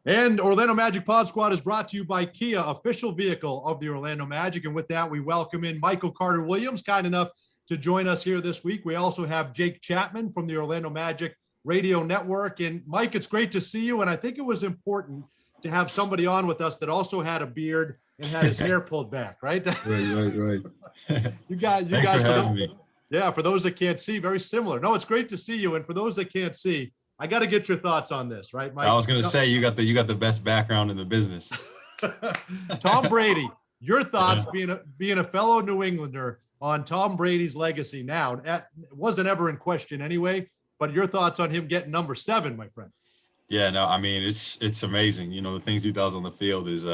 And Orlando Magic Pod Squad is brought to you by Kia, official vehicle of the Orlando Magic. And with that, we welcome in Michael Carter-Williams, kind enough to join us here this week. We also have Jake Chapman from the Orlando Magic Radio Network. And Mike, it's great to see you. And I think it was important to have somebody on with us that also had a beard and had his hair pulled back, right? Right. You guys, Thanks for having me. Yeah, for those that can't see, very similar. No, it's great to see you. And for those that can't see, I got to get your thoughts on this, right, Mike? I was going to say you got the best background in the business. Tom Brady, your thoughts being a fellow New Englander on Tom Brady's legacy now. It wasn't ever in question anyway, but your thoughts on him getting number 7, my friend. Yeah, no, I mean, it's amazing. You know, the things he does on the field is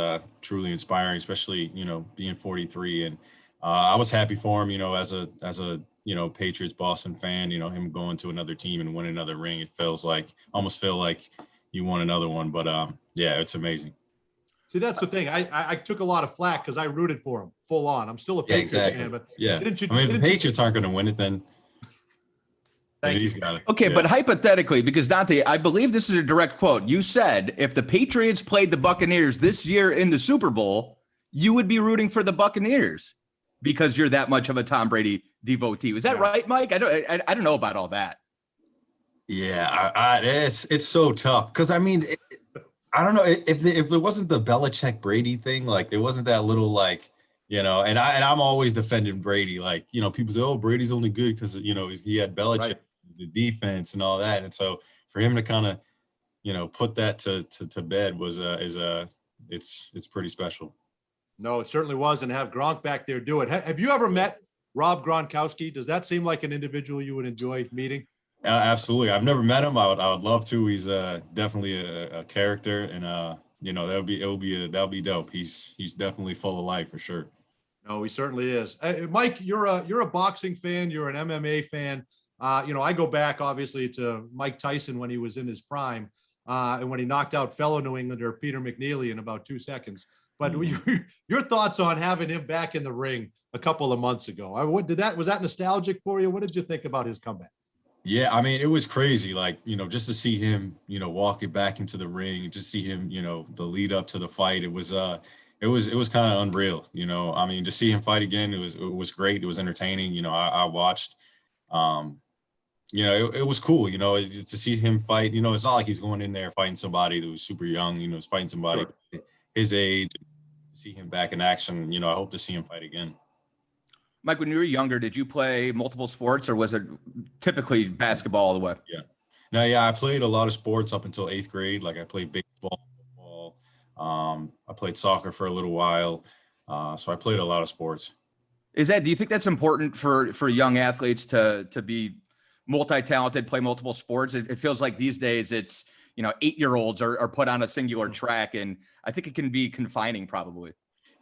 truly inspiring, especially, you know, being 43. And I was happy for him, you know, as a you know, Patriots Boston fan, you know, him going to another team and winning another ring. It almost feel like you won another one. But yeah, it's amazing. See, that's the thing. I took a lot of flack because I rooted for him full on. I'm still a Patriots fan, but if the Patriots aren't going to win it, then he's got it. Okay, but hypothetically, because Dante, I believe this is a direct quote. You said if the Patriots played the Buccaneers this year in the Super Bowl, you would be rooting for the Buccaneers because you're that much of a Tom Brady devotee. Is that right, Mike? I don't know about all that. Yeah, it's so tough because I mean, I don't know if there wasn't the Belichick Brady thing, like there wasn't that little like, you know, and I'm always defending Brady, like, you know, people say, oh, Brady's only good because, you know, he had Belichick, right, the defense and all that, and so for him to kind of, you know, put that to bed was it's pretty special. No, it certainly was, and have Gronk back there do it. Have you ever met Rob Gronkowski? Does that seem like an individual you would enjoy meeting? Absolutely. I've never met him. I would love to. He's definitely a character, and you know, that'll be dope. He's definitely full of life for sure. No, he certainly is. Mike, you're a boxing fan. You're an MMA fan. You know, I go back obviously to Mike Tyson when he was in his prime, and when he knocked out fellow New Englander Peter McNeely in about 2 seconds. But your thoughts on having him back in the ring a couple of months ago? Was that nostalgic for you? What did you think about his comeback? Yeah, I mean, it was crazy. Like, you know, just to see him, you know, walking back into the ring, and just see him, you know, the lead up to the fight. It was kind of unreal. You know, I mean, to see him fight again, it was great. It was entertaining. You know, I watched. You know, it was cool. You know, to see him fight. You know, it's not like he's going in there fighting somebody that was super young. You know, he's fighting somebody his age. See him back in action. You know, I hope to see him fight again. Mike, when you were younger, did you play multiple sports, or was it typically basketball all the way? Yeah, I played a lot of sports up until 8th grade. Like I played baseball, football. I played soccer for a little while. So I played a lot of sports. Do you think that's important for young athletes to be multi-talented, play multiple sports? It feels like these days it's, you know, 8-year-olds are put on a singular track, and I think it can be confining probably.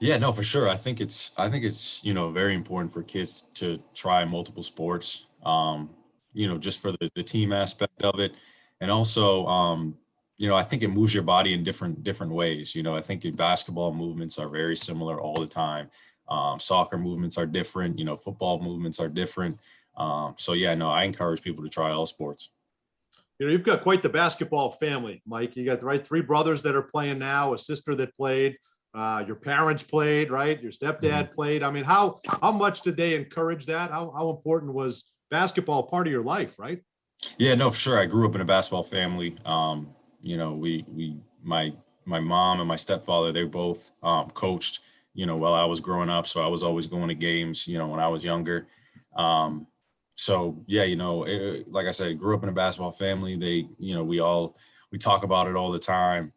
Yeah, no, for sure. I think it's, you know, very important for kids to try multiple sports, you know, just for the team aspect of it. And also, you know, I think it moves your body in different ways. You know, I think your basketball movements are very similar all the time. Soccer movements are different, you know, football movements are different. So yeah, no, I encourage people to try all sports. You know, you've got quite the basketball family, Mike. You got 3 brothers that are playing now, a sister that played. Your parents played, right? Your stepdad played. I mean, how much did they encourage that? How important was basketball part of your life, right? Yeah, no, for sure. I grew up in a basketball family. You know, my mom and my stepfather, they both coached, you know, while I was growing up. So I was always going to games, you know, when I was younger. So yeah, you know, like I said, grew up in a basketball family. You know, we talk about it all the time.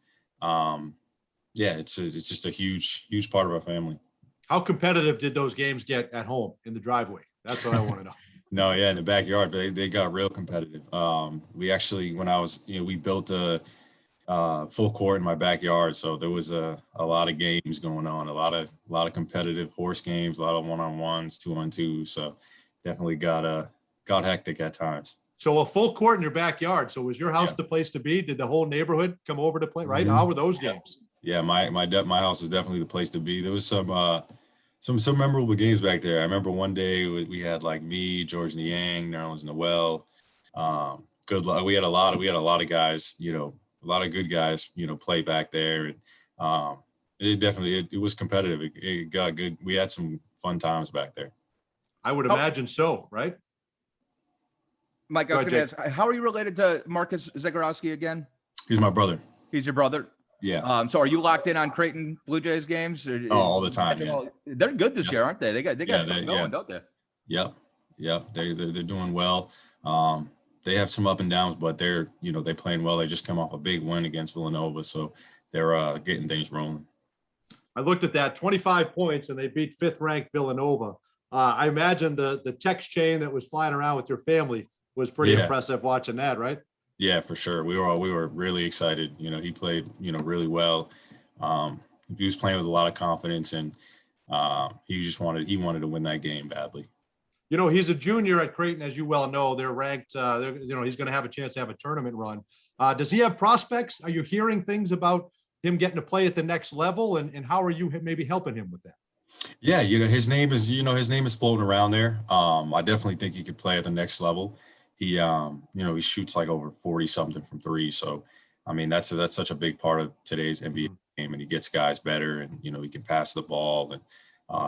Yeah, it's just a huge part of our family. How competitive did those games get at home in the driveway? That's what I want to know. No, yeah, in the backyard, they got real competitive. We actually, when I was, you know, we built a full court in my backyard, so there was a lot of games going on, a lot of competitive horse games, a lot of 1-on-1s, 2-on-2s. So definitely got hectic at times. So a full court in your backyard. So was your house the place to be? Did the whole neighborhood come over to play? Right? How were those games? Yeah, my house was definitely the place to be. There was some memorable games back there. I remember one day we had like me, George Niang, Nerlens Noel. Good luck. We had a lot of guys, you know, good guys, play back there. And it was competitive. It got good. We had some fun times back there. I would imagine so, right? Mike, I was going to ask, how are you related to Marcus Zagorowski again? He's my brother. He's your brother? Yeah. So are you locked in on Creighton Blue Jays games? All the time. Yeah. They're good this year, aren't they? They got something going, don't they? Yep. They're doing well. They have some up and downs, but they're playing well. They just come off a big win against Villanova, so they're getting things rolling. I looked at that, 25 points, and they beat 5th-ranked Villanova. I imagine the text chain that was flying around with your family was pretty impressive watching that, right? Yeah, for sure. We were really excited. He played, really well. He was playing with a lot of confidence, and he wanted to win that game badly. He's a junior at Creighton, as you well know. They're ranked. He's going to have a chance to have a tournament run. Does he have prospects? Are you hearing things about him getting to play at the next level, and how are you maybe helping him with that? Yeah, his name is floating around there. I definitely think he could play at the next level. He he shoots like over 40 something from three. So, I mean, that's such a big part of today's NBA game, and he gets guys better, and, he can pass the ball, and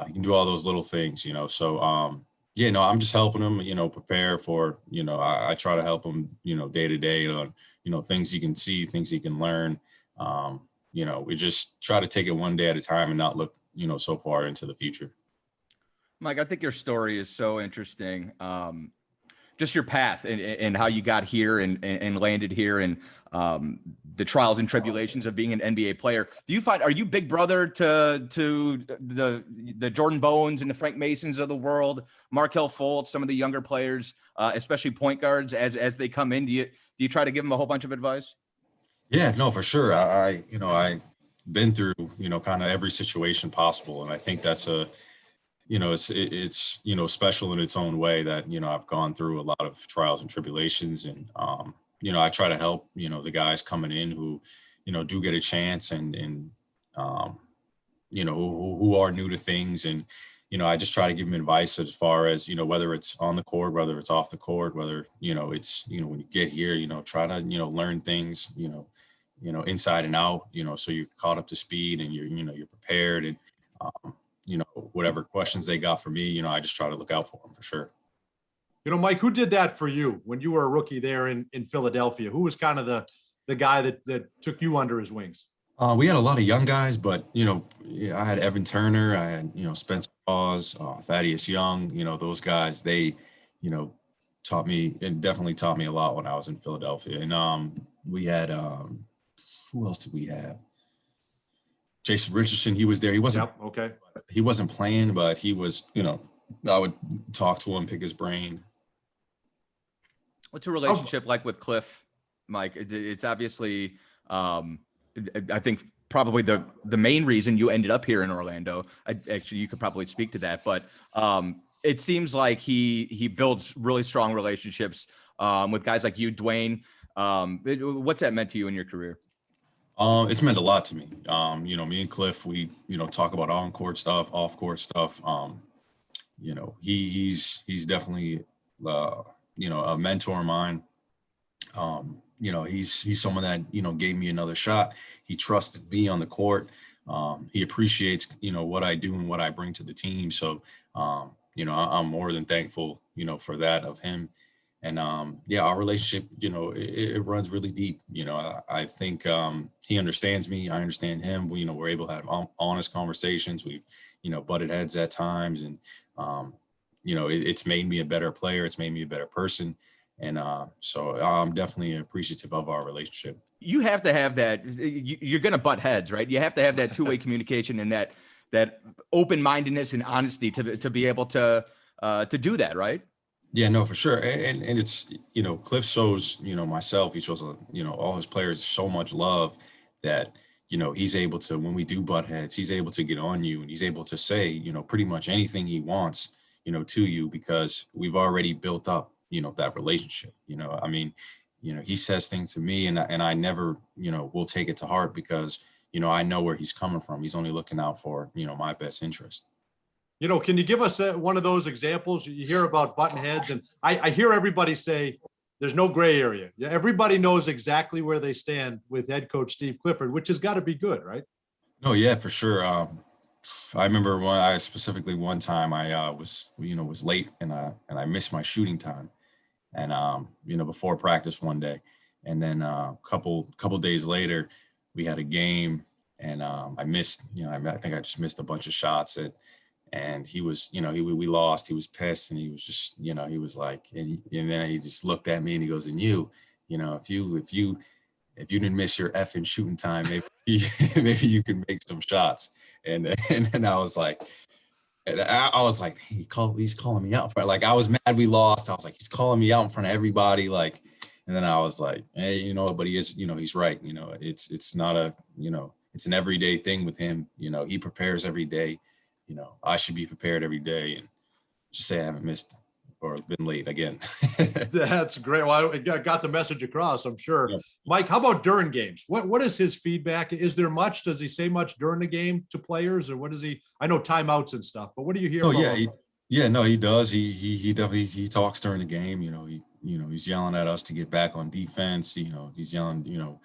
he can do all those little things, So, I'm just helping him, prepare for, I try to help him, day to day on, things he can see, things he can learn. We just try to take it one day at a time and not look, so far into the future. Mike, I think your story is so interesting. Just your path and how you got here and landed here, and the trials and tribulations of being an NBA player. Are you big brother to the Jordan Bowens and the Frank Masons of the world, Markelle Fultz, some of the younger players, especially point guards as they come in? Do you try to give them a whole bunch of advice? Yeah, no, for sure. I been through, kind of every situation possible. And I think that's it's special in its own way that, I've gone through a lot of trials and tribulations, and, I try to help, the guys coming in who, do get a chance and who are new to things. And, I just try to give them advice as far as, whether it's on the court, whether it's off the court, whether, it's, when you get here, try to, learn things, inside and out, so you're caught up to speed, and you're prepared, and, whatever questions they got for me, I just try to look out for them for sure. Mike, who did that for you when you were a rookie there in Philadelphia? Who was kind of the guy that took you under his wings? We had a lot of young guys, but, I had Evan Turner, I had, Spencer Hawes, Thaddeus Young, those guys, they, taught me, and definitely taught me a lot when I was in Philadelphia. And we had, who else did we have? Jason Richardson, he was there. He wasn't okay. He wasn't playing, but he was, I would talk to him, pick his brain. What's a relationship like with Cliff, Mike? It's obviously, I think probably the main reason you ended up here in Orlando. Actually, you could probably speak to that, but it seems like he builds really strong relationships with guys like you, Dwayne. What's that meant to you in your career? It's meant a lot to me. Me and Cliff, we, talk about on-court stuff, off-court stuff. He's definitely, a mentor of mine. He's someone that, gave me another shot. He trusted me on the court. He appreciates, what I do and what I bring to the team. So, I'm more than thankful, for that of him. And, our relationship, it runs really deep. I think he understands me. I understand him. We're able to have honest conversations. We've, butted heads at times. And, it's made me a better player. It's made me a better person. And so I'm definitely appreciative of our relationship. You have to have that. You're going to butt heads, right? You have to have that two-way communication and that open-mindedness and honesty to be able to do that, right? Yeah, no, for sure. And it's, Cliff shows, myself, he shows, all his players so much love that, he's able to, when we do butt heads, he's able to get on you, and he's able to say, pretty much anything he wants, to you, because we've already built up, that relationship. He says things to me, and I never, will take it to heart, because, I know where he's coming from. He's only looking out for, my best interest. Can you give us one of those examples? You hear about button heads, and I hear everybody say There's no gray area. Yeah, everybody knows exactly where they stand with head coach Steve Clifford, which has got to be good, right? No, yeah, for sure. I remember one time I was late and I missed my shooting time, and before practice one day, and then couple days later we had a game, and I missed, I think I just missed a bunch of shots, and he was, we lost. He was pissed, and he was just, he was like, and then he just looked at me and he goes, and if you didn't miss your effing shooting time, maybe you can make some shots. And then I was like, hey, he's calling me out for, like, I was mad we lost. I was like, he's calling me out in front of everybody. Like, and then I was like, hey, but he is, he's right. It's not a, it's an everyday thing with him. He prepares every day. I should be prepared every day, and just say I haven't missed or been late again. That's great. Well, I got the message across, I'm sure. Yeah. Mike, how about during games? What is his feedback? Is there much? Does he say much during the game to players, or what is he? I know timeouts and stuff, but what do you hear? Oh yeah, no, he does. He definitely talks during the game. He's yelling at us to get back on defense. He's yelling.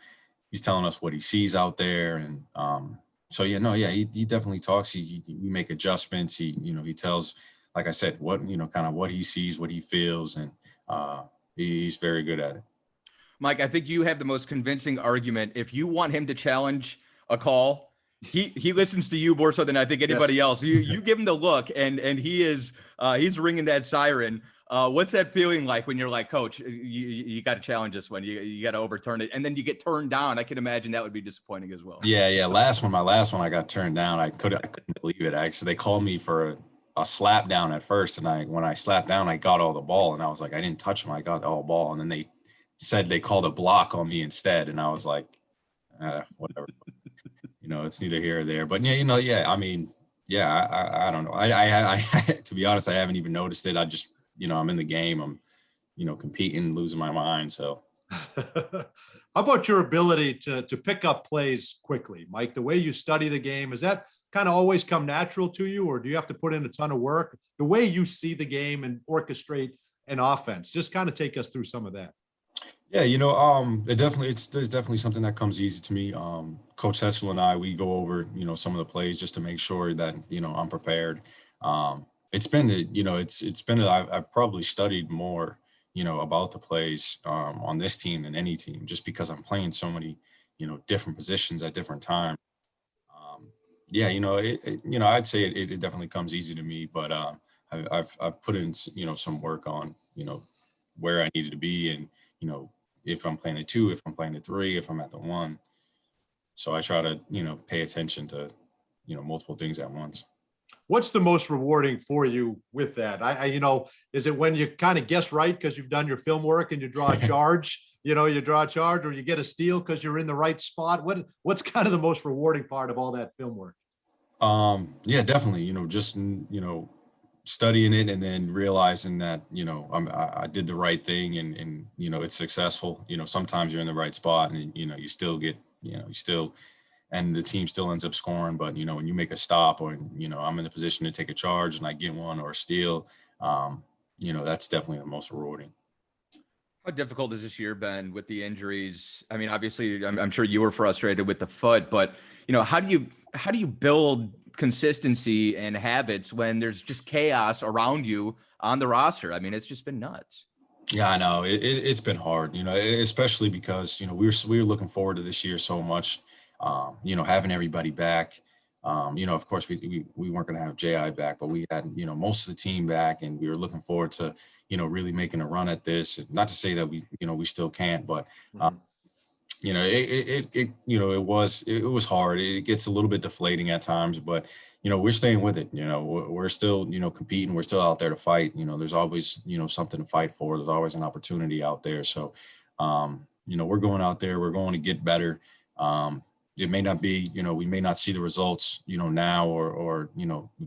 He's telling us what he sees out there, and he definitely talks. We make adjustments. He tells, like I said, what kind of what he sees, what he feels, and he's very good at it. Mike, I think you have the most convincing argument. If you want him to challenge a call, he listens to you more so than I think anybody else. You give him the look, and he is he's ringing that siren. What's that feeling like when you're like, Coach, you got to challenge this one, you got to overturn it, and then you get turned down? I can imagine that would be disappointing as well. Yeah. My last one, I got turned down. I couldn't believe it. Actually, they called me for a slap down at first, and when I slapped down, I got all the ball, and I was like, I didn't touch him, I got all ball, and then they said they called a block on me instead, and I was like, whatever. It's neither here or there. But I mean, I don't know. I to be honest, I haven't even noticed it. I just, I'm in the game. I'm, competing, losing my mind. So how about your ability to pick up plays quickly, Mike? The way you study the game, is that kind of always come natural to you, or do you have to put in a ton of work? The way you see the game and orchestrate an offense, just kind of take us through some of that. Yeah, it's definitely something that comes easy to me. Coach Hetzel and I, we go over, some of the plays just to make sure that, I'm prepared. It's been, I've probably studied more, about the plays on this team than any team, just because I'm playing so many, different positions at different times. I'd say it definitely comes easy to me, but I've put in, some work on, where I needed to be, and, if I'm playing the 2, if I'm playing the 3, if I'm at the 1. So I try to, pay attention to, multiple things at once. What's the most rewarding for you with that? Is it when you kind of guess right because you've done your film work and you draw a charge, or you get a steal because you're in the right spot? What's kind of the most rewarding part of all that film work? Yeah, definitely, studying it and then realizing that, I did the right thing, and it's successful. Sometimes you're in the right spot, and, you still get, and the team still ends up scoring. But, when you make a stop, or, I'm in a position to take a charge and I get one or a steal, that's definitely the most rewarding. How difficult has this year been with the injuries? I mean, obviously, I'm sure you were frustrated with the foot, but, how do you build consistency and habits when there's just chaos around you on the roster? I mean, it's just been nuts. Yeah, I know it's been hard, especially because, we were looking forward to this year so much, having everybody back. Of course we weren't going to have JI back, but we had, most of the team back, and we were looking forward to, really making a run at this. Not to say that we still can't, but, it was hard. It gets a little bit deflating at times, but, we're staying with it. We're still, competing. We're still out there to fight. There's always, something to fight for. There's always an opportunity out there. So, we're going out there. We're going to get better. It may not be, we may not see the results, now or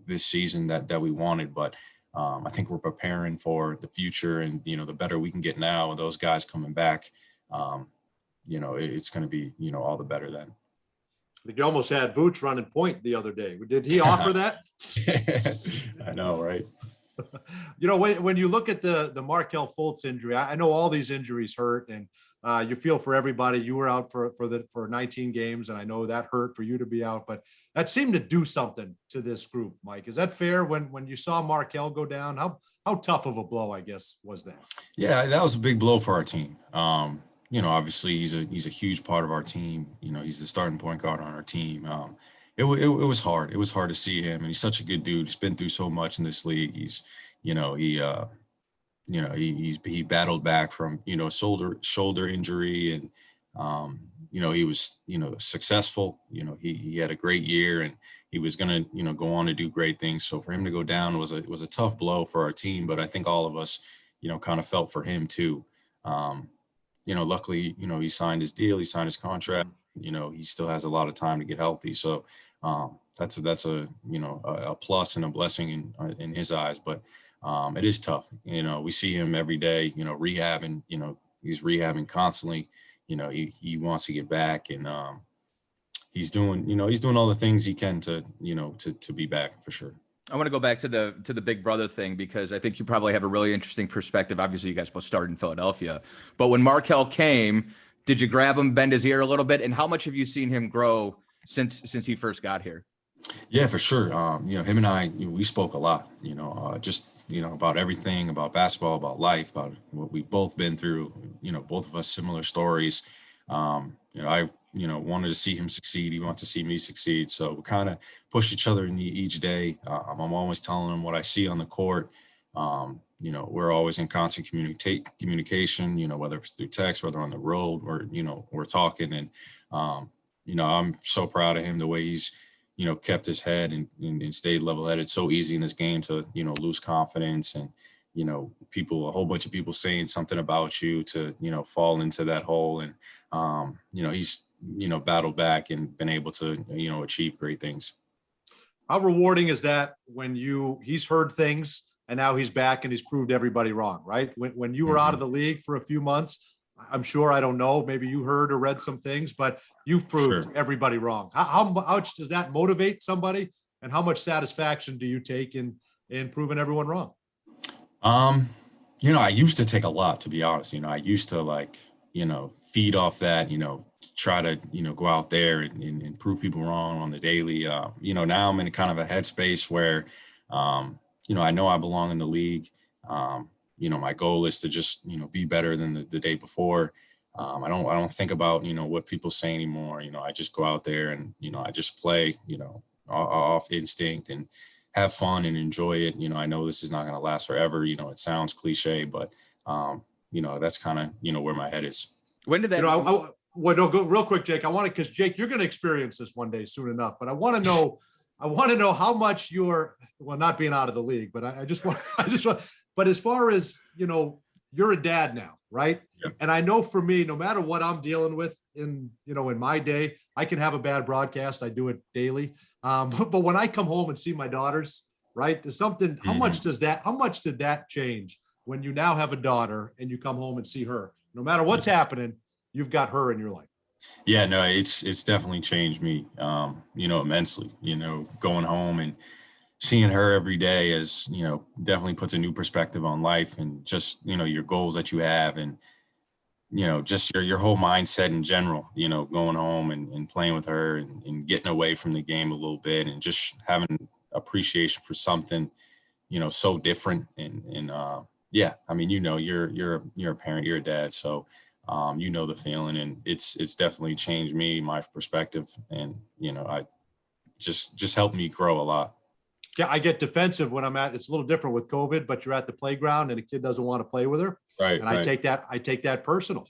this season that we wanted, but I think we're preparing for the future, and, the better we can get now, and those guys coming back, it's going to be, all the better then. I think you almost had Vooch running point the other day. Did he offer that? I know, right? When you look at the Markelle Fultz injury, I know all these injuries hurt, and you feel for everybody. You were out for 19 games, and I know that hurt for you to be out, but that seemed to do something to this group. Mike, is that fair? When you saw Markelle go down, how tough of a blow, I guess, was that? Yeah, that was a big blow for our team. Obviously he's a huge part of our team. He's the starting point guard on our team. It was hard. It was hard to see him, and he's such a good dude. He's been through so much in this league. He battled back from shoulder injury, and he was successful. He had a great year, and he was gonna go on to do great things. So for him to go down was a tough blow for our team, but I think all of us kind of felt for him too. Luckily he signed his deal, he signed his contract. He still has a lot of time to get healthy, so that's a plus and a blessing in his eyes. But it is tough. We see him every day, rehabbing. He's rehabbing constantly. He wants to get back, and he's doing all the things he can to be back for sure. I want to go back to the big brother thing, because I think you probably have a really interesting perspective. Obviously, you guys both started in Philadelphia, but when Markelle came, did you grab him, bend his ear a little bit, and how much have you seen him grow since he first got here? Yeah, for sure. Him and I, we spoke a lot. About everything, about basketball, about life, about what we've both been through. Both of us similar stories. I wanted to see him succeed. He wants to see me succeed. So we kind of push each other each day. I'm always telling him what I see on the court. We're always in constant communication, whether it's through text, whether on the road, or, we're talking. And, I'm so proud of him, the way he's, kept his head and stayed level headed. So easy in this game to, lose confidence, and, a whole bunch of people saying something about you to, fall into that hole. And, he's, battled back and been able to, achieve great things. How rewarding is that when he's heard things and now he's back and he's proved everybody wrong, right? When you were out of the league for a few months, I'm sure, I don't know, maybe you heard or read some things, but you've proved everybody wrong. How much does that motivate somebody, and how much satisfaction do you take in proving everyone wrong? I used to take a lot, to be honest. I used to feed off that, try to, go out there and prove people wrong on the daily. Now I'm in kind of a headspace where, I know I belong in the league. My goal is to just, be better than the day before. I don't think about, what people say anymore. I just go out there and, I just play, off instinct and have fun and enjoy it. I know this is not going to last forever. It sounds cliche, but, that's kind of, where my head is. When did that? Go real quick, Jake. I want to, because Jake, you're going to experience this one day soon enough, but I want to know how much not being out of the league, but I just want, but as far as, you're a dad now, right? Yep. And I know for me, no matter what I'm dealing with in my day, I can have a bad broadcast. I do it daily. But when I come home and see my daughters, right, there's something, how much did that change when you now have a daughter and you come home and see her? No matter what's happening, you've got her in your life. Yeah, no, it's definitely changed me, immensely. Going home and seeing her every day is, definitely puts a new perspective on life, and just, your goals that you have, and, just your whole mindset in general, going home and playing with her and getting away from the game a little bit, and just having appreciation for something, so different. And yeah, I mean, you're a parent, you're a dad. So, the feeling, and it's definitely changed me, my perspective, and, I just helped me grow a lot. Yeah, I get defensive when it's a little different with COVID, but you're at the playground and a kid doesn't want to play with her. Right. And I take that personal.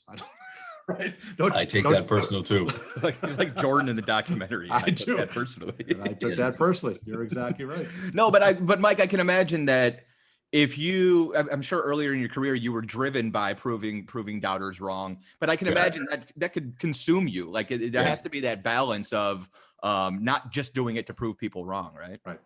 Right. I take that personal too. like Jordan in the documentary. I do. Took that personally. And I took that personally. You're exactly right. No, but Mike, I can imagine that I'm sure earlier in your career, you were driven by proving doubters wrong, but I can imagine that could consume you. Like there has to be that balance of not just doing it to prove people wrong.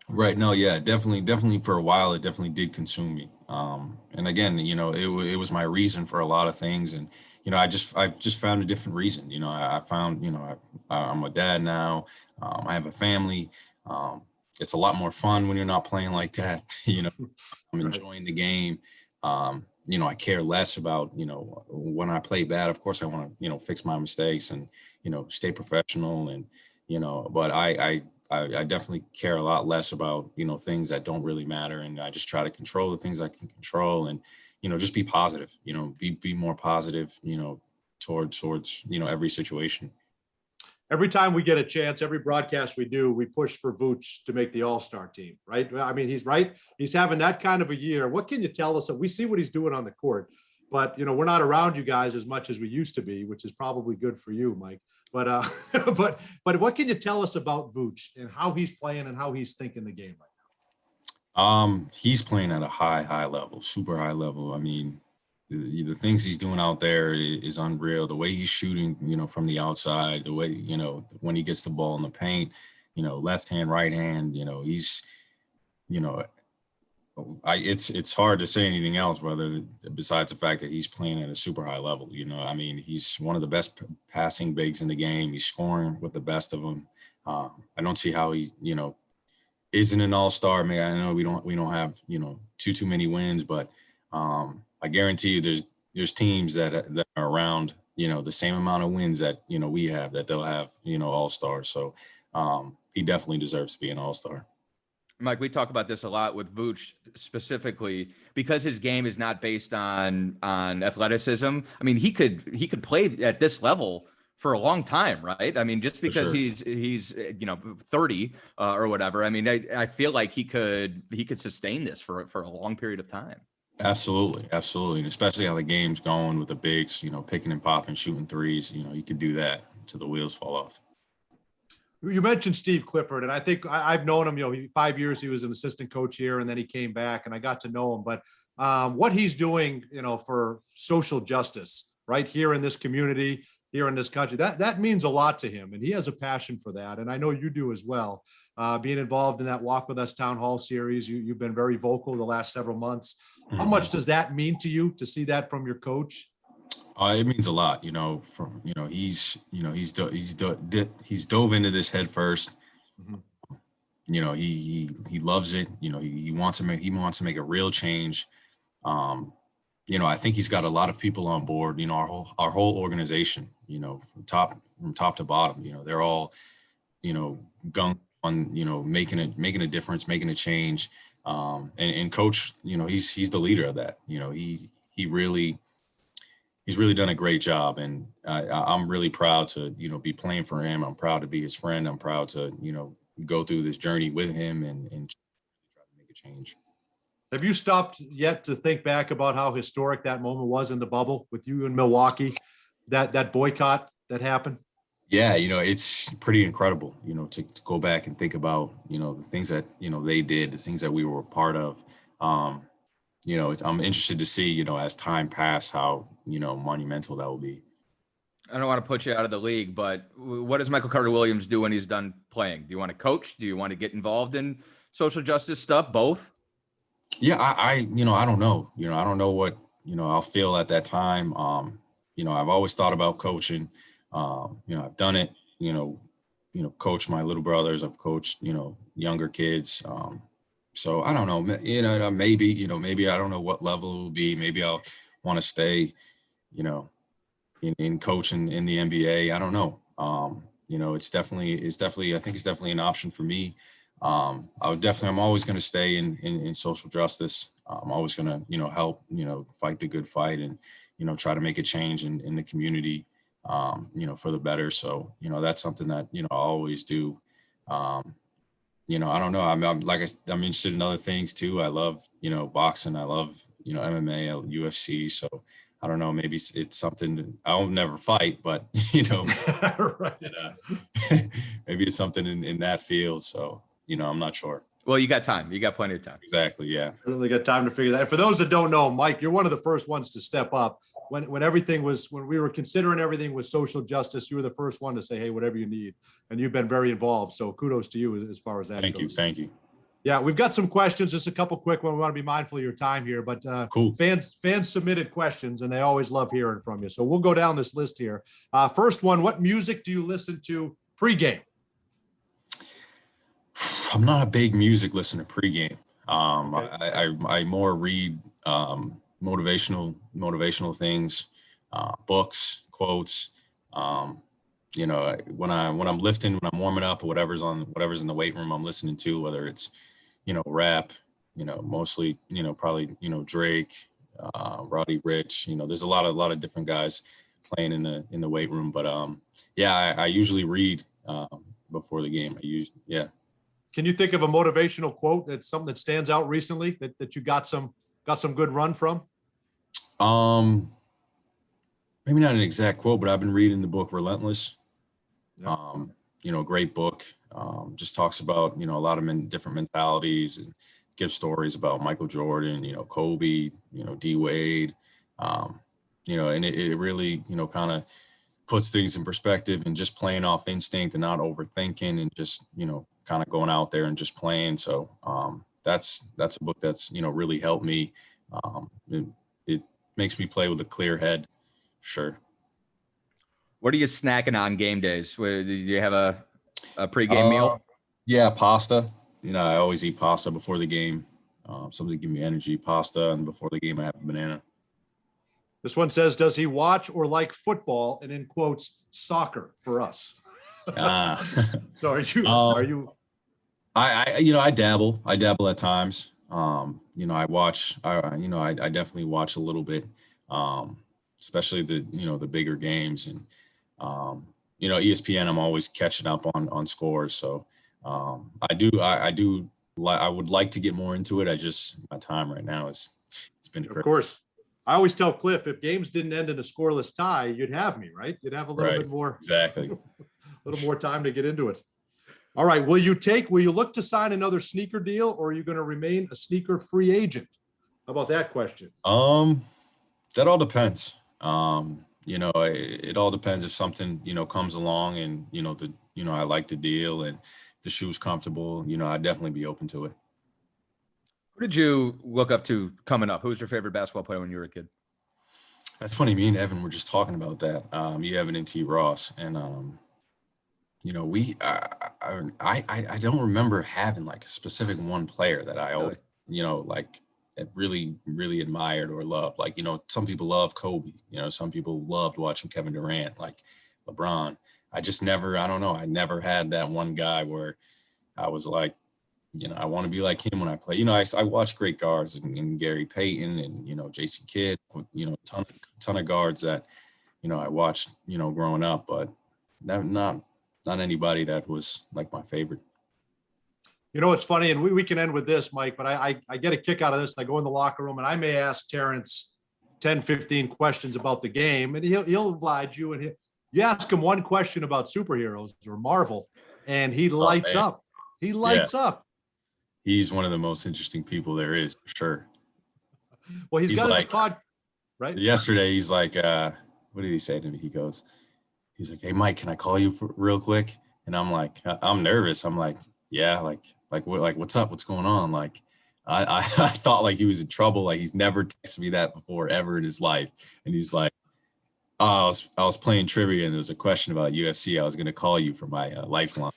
Right. No, yeah, definitely for a while, it definitely did consume me. And again, it was my reason for a lot of things. And, I've just found a different reason. I found, I'm a dad now. I have a family. it's a lot more fun when you're not playing like that. I'm Right. enjoying the game. I care less about, when I play bad, of course I want to, fix my mistakes and, stay professional and, but I definitely care a lot less about, things that don't really matter. And I just try to control the things I can control and, just be positive, be more positive, towards, every situation. Every time we get a chance, every broadcast we do, we push for Vooch to make the All-Star team, right? I mean, he's right. He's having that kind of a year. What can you tell us? We see what he's doing on the court, but we're not around you guys as much as we used to be, which is probably good for you, Mike. But but what can you tell us about Vooch and how he's playing and how he's thinking the game right now? He's playing at a high level, super high level. I mean, the things he's doing out there is unreal. The way he's shooting, from the outside, the way, when he gets the ball in the paint, left hand, right hand, he's, it's hard to say anything else, besides the fact that he's playing at a super high level. I mean, he's one of the best passing bigs in the game. He's scoring with the best of them. I don't see how he, isn't an all-star. Man, I know we don't have, too many wins, but I guarantee you there's teams that are around, the same amount of wins that, we have, that they'll have, all-stars. So he definitely deserves to be an all-star. Mike, we talk about this a lot with Vooch specifically because his game is not based on athleticism. I mean, he could play at this level for a long time, right? I mean, just because he's 30 or whatever. I mean, I feel like he could sustain this for a long period of time. Absolutely. And especially how the game's going with the bigs, picking and popping, shooting threes, you could do that till the wheels fall off. You mentioned Steve Clifford, and I think I've known him, 5 years he was an assistant coach here, and then he came back and I got to know him. But what he's doing, for social justice right here in this community, here in this country, that means a lot to him. And he has a passion for that. And I know you do as well. Being involved in that Walk With Us Town Hall series, you've been very vocal the last several months. How much does that mean to you to see that from your coach? It means a lot, he's dove into this head first. Mm-hmm. He loves it. He wants to make a real change. I think he's got a lot of people on board, our whole organization, from top to bottom, they're all, gung on, making a difference, making a change. And coach, he's the leader of that. He's really done a great job, and I'm really proud to, be playing for him. I'm proud to be his friend. I'm proud to, go through this journey with him and try to make a change. Have you stopped yet to think back about how historic that moment was in the bubble with you in Milwaukee, that boycott that happened? Yeah, it's pretty incredible, to go back and think about, the things that, they did, the things that we were a part of. I'm interested to see, as time passed, how, monumental that will be. I don't want to put you out of the league, but what does Michael Carter-Williams do when he's done playing? Do you want to coach? Do you want to get involved in social justice stuff? Both? Yeah, I don't know. I don't know what, I'll feel at that time. I've always thought about coaching. I've done it, coached my little brothers. I've coached, younger kids. So I don't know, maybe I don't know what level it will be. Maybe I'll want to stay, in coaching in the NBA. I don't know. It's definitely, I think it's definitely an option for me. I'm always going to stay in social justice. I'm always going to, help, fight the good fight and, try to make a change in the community, for the better. So, that's something that, I'll always do. I don't know. I'm interested in other things too. I love, boxing. I love, MMA, UFC. So I don't know, maybe it's something I'll never fight, but, Right. maybe it's something in that field. So, I'm not sure. Well, you got time. You got plenty of time. Exactly. Yeah. Really got time to figure that. For those that don't know, Mike, you're one of the first ones to step up when we were considering everything with social justice. You were the first one to say, hey, whatever you need. And you've been very involved. So kudos to you as far as that goes. Thank you. Yeah, we've got some questions, just a couple quick ones. We want to be mindful of your time here, but cool. Fans submitted questions and they always love hearing from you. So we'll go down this list here. First one, what music do you listen to pregame? I'm not a big music listener pregame. Okay. I more read motivational things, books, quotes. When I'm lifting, when I'm warming up, or whatever's in the weight room, I'm listening to, whether it's rap, mostly probably Drake, Roddy Ricch. There's a lot of different guys playing in the weight room, but I usually read before the game. Can you think of a motivational quote that's something that stands out recently that you got some good run from? Maybe not an exact quote, but I've been reading the book Relentless. Yeah. Great book. Just talks about, a lot of different mentalities, and gives stories about Michael Jordan, Kobe, D Wade, and it really, kind of puts things in perspective, and just playing off instinct and not overthinking, and just, kind of going out there and just playing. So that's a book that's, really helped me. It makes me play with a clear head. Sure. What are you snacking on game days? Do you have a pregame meal? Yeah, pasta. I always eat pasta before the game. Something to give me energy, pasta, and before the game I have a banana. This one says, does he watch or like football? And in quotes, soccer for us. So are you? I dabble. I dabble at times. I watch. I definitely watch a little bit, especially the bigger games, and ESPN. I'm always catching up on scores. So I would like to get more into it. My time right now it's been crazy. Of course. I always tell Cliff, if games didn't end in a scoreless tie, you'd have me, right? You'd have a little bit more. Exactly. A little more time to get into it. All right. Will you look to sign another sneaker deal, or are you going to remain a sneaker free agent? How about that question? That all depends. It all depends if something, comes along, and, I like the deal, and the shoe's comfortable, I'd definitely be open to it. Who did you look up to coming up? Who was your favorite basketball player when you were a kid? That's funny. Me and Evan were just talking about that. You, Evan, and T. Ross, and I don't remember having like a specific one player that I really, really admired or loved. Like, some people love Kobe. Some people loved watching Kevin Durant, like LeBron. I don't know. I never had that one guy where I was like, I want to be like him when I play. I watched great guards and Gary Payton and, Jason Kidd, ton of guards that, I watched, growing up, but not anybody that was like my favorite. It's funny, and we can end with this, Mike, but I get a kick out of this. I go in the locker room and I may ask Terrence 10, 15 questions about the game, and he'll oblige you. And you ask him one question about superheroes or Marvel, and he lights up. He lights up. He's one of the most interesting people there is, for sure. Well, he's got his pod, right? Yesterday, he's like, what did he say to me? He's like, hey, Mike, can I call you for real quick? And I'm like, I'm nervous. I'm like, yeah, what's up? What's going on? Like, I thought like he was in trouble. Like, he's never texted me that before ever in his life. And he's like, oh, I was playing trivia, and there was a question about UFC. I was going to call you for my lifeline.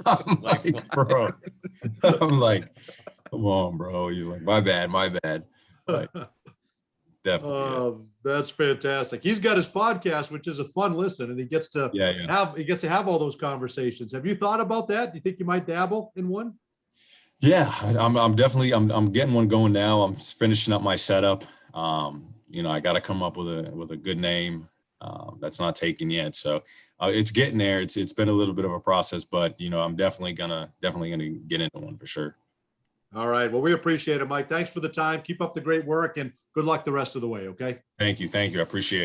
I'm like, bro. I'm like, come on, bro. He's like, my bad. Like, definitely. That's fantastic. He's got his podcast, which is a fun listen, and he gets to have all those conversations. Have you thought about that? Do you think you might dabble in one? Yeah, I'm definitely getting one going now. I'm finishing up my setup. I got to come up with a good name. That's not taken yet, so it's getting there. It's been a little bit of a process, but I'm definitely gonna get into one for sure. All right. Well, we appreciate it, Mike. Thanks for the time. Keep up the great work, and good luck the rest of the way. Okay. Thank you. I appreciate it.